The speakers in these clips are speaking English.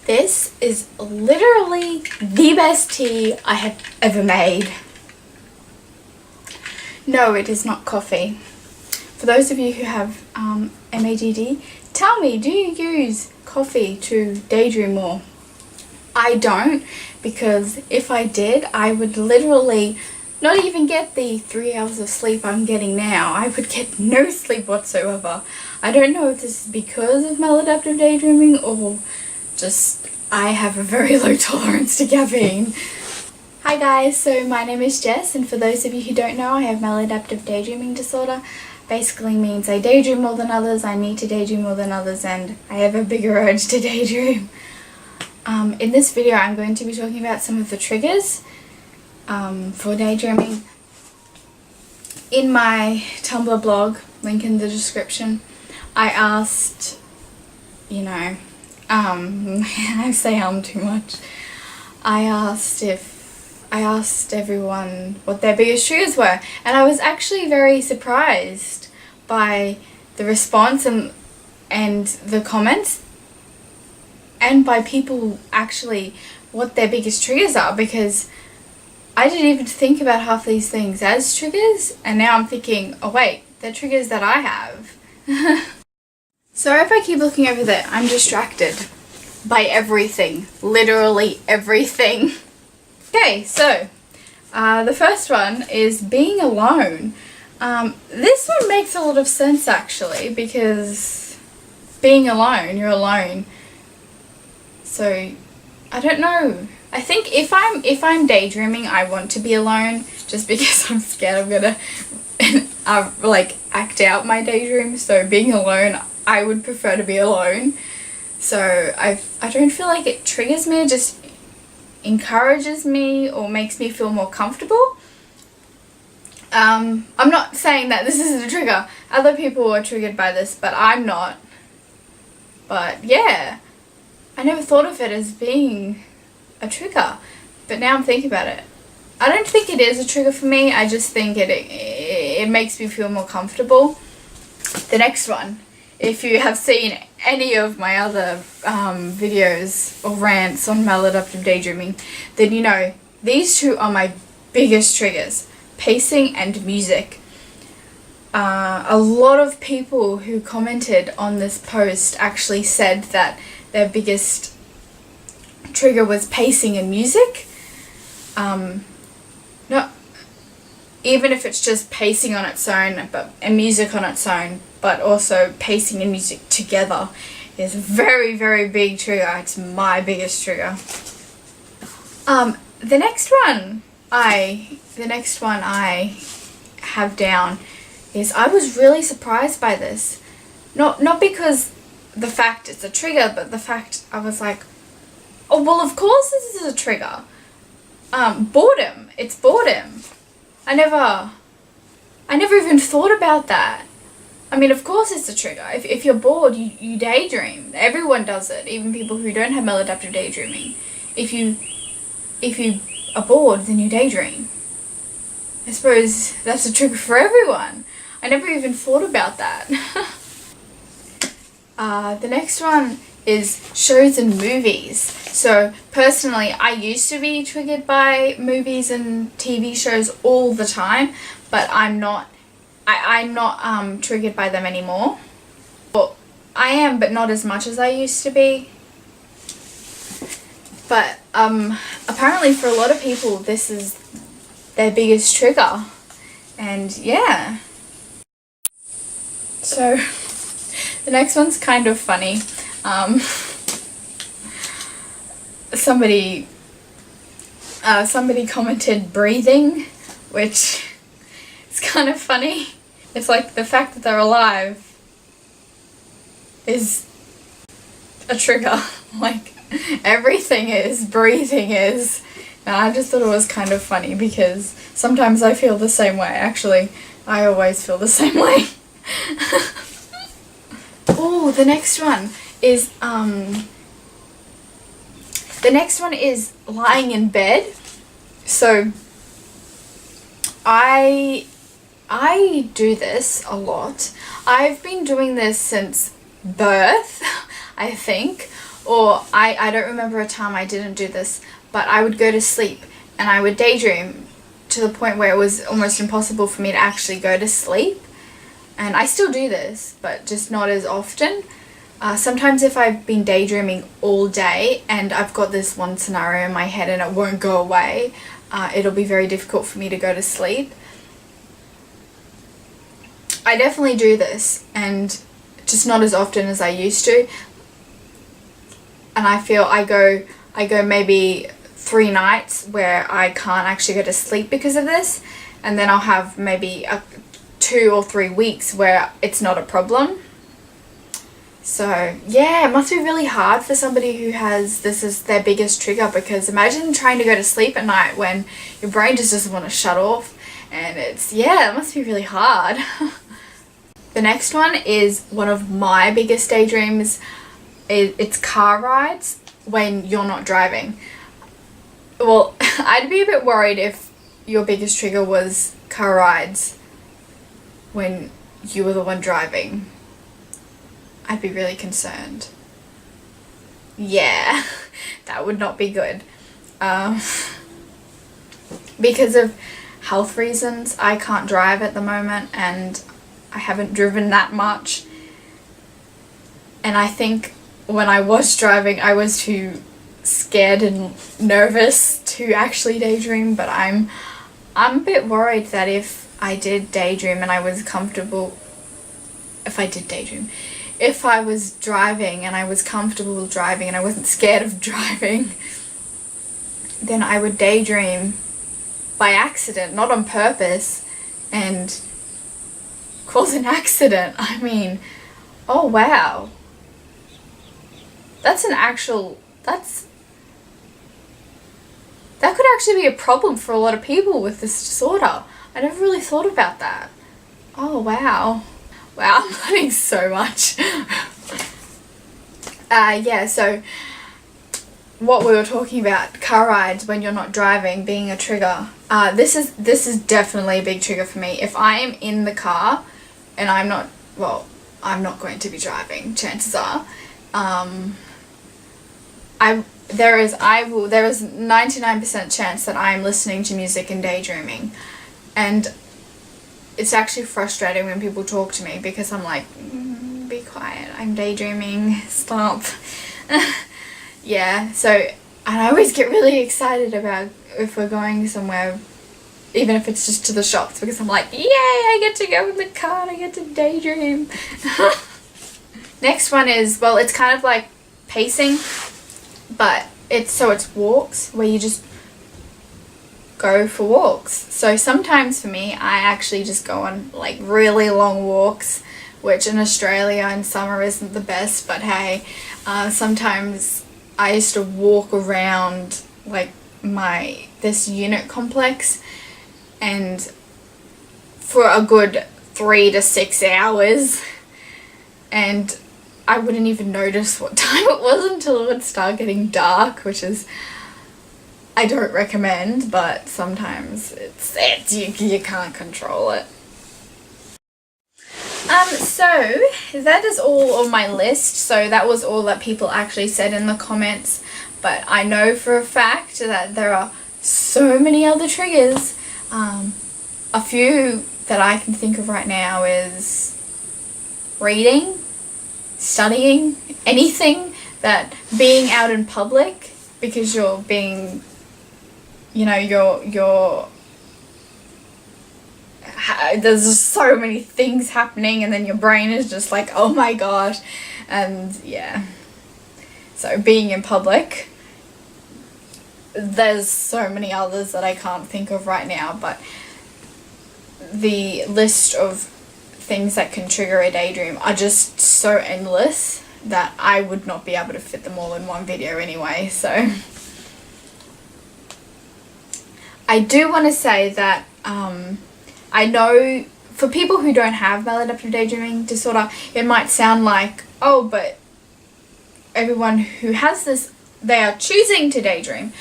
This is literally the best tea I have ever made. No, it is not coffee. For those of you who have MADD, tell me, do you use coffee to daydream more? I don't, because if I did, I would literally not even get the 3 hours of sleep I'm getting now. I would get no sleep whatsoever. I don't know if this is because of maladaptive daydreaming or just I have a very low tolerance to caffeine. Hi guys, so my name is Jess, and for those of you who don't know, I have maladaptive daydreaming disorder. Basically means I daydream more than others, I need to daydream more than others, and I have a bigger urge to daydream. In this video I'm going to be talking about some of the triggers for daydreaming. In my Tumblr blog, link in the description, I asked, I say too much. I asked everyone what their biggest triggers were, and I was actually very surprised by the response and the comments, and by people actually what their biggest triggers are, because I didn't even think about half these things as triggers, and now I'm thinking, oh wait, they're triggers that I have. Sorry if I keep looking over there, I'm distracted by everything, literally everything. Okay, so the first one is being alone. This one makes a lot of sense actually, because being alone, you're alone. So I don't know. I think if I'm daydreaming, I want to be alone, just because I'm scared I'm gonna act out my daydream. So being alone, I would prefer to be alone. So I don't feel like it triggers me, it just encourages me or makes me feel more comfortable. I'm not saying that this isn't a trigger. Other people are triggered by this, but I'm not. But yeah, I never thought of it as being a trigger, but now I'm thinking about it. I don't think it is a trigger for me, I just think it makes me feel more comfortable. The next one, if you have seen any of my other videos or rants on maladaptive daydreaming, then you know these two are my biggest triggers, pacing and music. A lot of people who commented on this post actually said that their biggest trigger was pacing and music. Not even if it's just pacing on its own, and music on its own, but also pacing and music together is a very, very big trigger. It's my biggest trigger. The next one I have down is I was really surprised by this. Not because the fact it's a trigger, but the fact I was like, oh well, of course this is a trigger. Boredom. It's boredom. I never even thought about that. I mean, of course it's a trigger. If you're bored, you daydream. Everyone does it, even people who don't have maladaptive daydreaming. If you are bored, then you daydream. I suppose that's a trigger for everyone. I never even thought about that. The next one is shows and movies. So personally, I used to be triggered by movies and TV shows all the time, but I'm not triggered by them anymore. Well, I am, but not as much as I used to be. But apparently for a lot of people this is their biggest trigger, and yeah. So the next one's kind of funny. Somebody commented breathing, which is kind of funny. It's like the fact that they're alive is a trigger. Like everything is, breathing is. And I just thought it was kind of funny because sometimes I feel the same way. Actually, I always feel the same way. Oh, the next one is lying in bed. So I do this a lot. I've been doing this since birth, I think, Or I don't remember a time I didn't do this, but I would go to sleep and I would daydream to the point where it was almost impossible for me to actually go to sleep. And I still do this, but just not as often. Sometimes if I've been daydreaming all day and I've got this one scenario in my head and it won't go away, it'll be very difficult for me to go to sleep. I definitely do this, and just not as often as I used to. And I feel I go maybe 3 nights where I can't actually go to sleep because of this, and then I'll have maybe 2 or 3 weeks where it's not a problem. So yeah, it must be really hard for somebody who has this as their biggest trigger, because imagine trying to go to sleep at night when your brain just doesn't want to shut off, and it must be really hard. The next one is one of my biggest daydreams. It's car rides when you're not driving. Well, I'd be a bit worried if your biggest trigger was car rides when you were the one driving. I'd be really concerned. Yeah, that would not be good. Because of health reasons, I can't drive at the moment, and I haven't driven that much. And I think when I was driving, I was too scared and nervous to actually daydream, but I'm a bit worried that if I did daydream and I was comfortable, if I was driving and I was comfortable driving and I wasn't scared of driving, then I would daydream by accident, not on purpose, and cause an accident. I mean, oh wow. That could actually be a problem for a lot of people with this disorder. I never really thought about that. Oh wow. Wow, I'm learning so much. Yeah, so what we were talking about, car rides when you're not driving being a trigger. This is definitely a big trigger for me. If I am in the car and I'm not going to be driving, chances are. There is 99% chance that I am listening to music and daydreaming, and it's actually frustrating when people talk to me because I'm like, be quiet, I'm daydreaming, stop. Yeah, so, and I always get really excited about if we're going somewhere, even if it's just to the shops, because I'm like, yay, I get to go in the car and I get to daydream. Next one is, well, it's kind of like pacing, but it's walks where you just go for walks. So sometimes for me, I actually just go on like really long walks, which in Australia in summer isn't the best, but hey, sometimes I used to walk around like this unit complex, and for a good 3 to 6 hours, and I wouldn't even notice what time it was until it would start getting dark, which is, I don't recommend, but sometimes you can't control it. So that is all on my list. So that was all that people actually said in the comments, but I know for a fact that there are so many other triggers. A few that I can think of right now is reading, studying, anything that being out in public because you're being, there's just so many things happening, and then your brain is just like, oh my gosh. And yeah, so being in public. There's so many others that I can't think of right now, but the list of things that can trigger a daydream are just so endless that I would not be able to fit them all in one video anyway. So I do want to say that I know for people who don't have maladaptive daydreaming disorder, it might sound like, oh, but everyone who has this, they are choosing to daydream.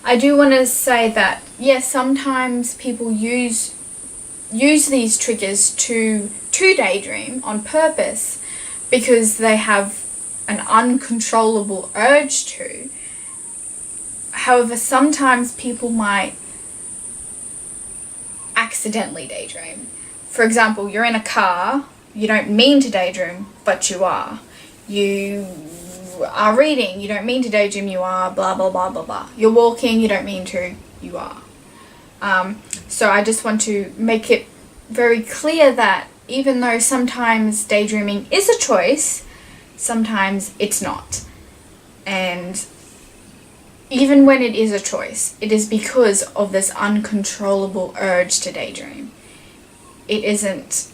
I do want to say that, yes, sometimes people use these triggers to daydream on purpose because they have an uncontrollable urge to. However, sometimes people might accidentally daydream. For example, you're in a car, you don't mean to daydream, but you are. You are reading, you don't mean to daydream, you are, blah, blah, blah, blah, blah. You're walking, you don't mean to, you are. So I just want to make it very clear that even though sometimes daydreaming is a choice, sometimes it's not. And even when it is a choice, it is because of this uncontrollable urge to daydream. It isn't,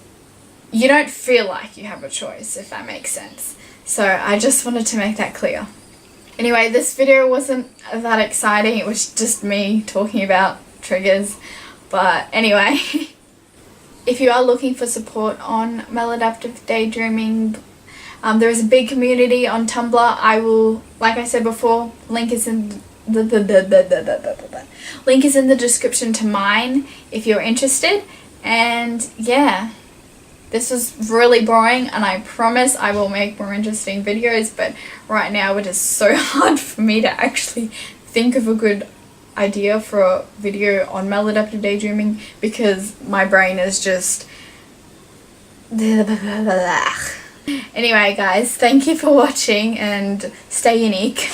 you don't feel like you have a choice, if that makes sense. So I just wanted to make that clear. Anyway, this video wasn't that exciting. It was just me talking about triggers. But anyway, if you are looking for support on maladaptive daydreaming, there is a big community on Tumblr. I will, like I said before, link is in link is in the description to mine if you're interested. And yeah, this was really boring, and I promise I will make more interesting videos, but right now it is so hard for me to actually think of a good idea for a video on maladaptive daydreaming because my brain is just anyway guys, thank you for watching and stay unique.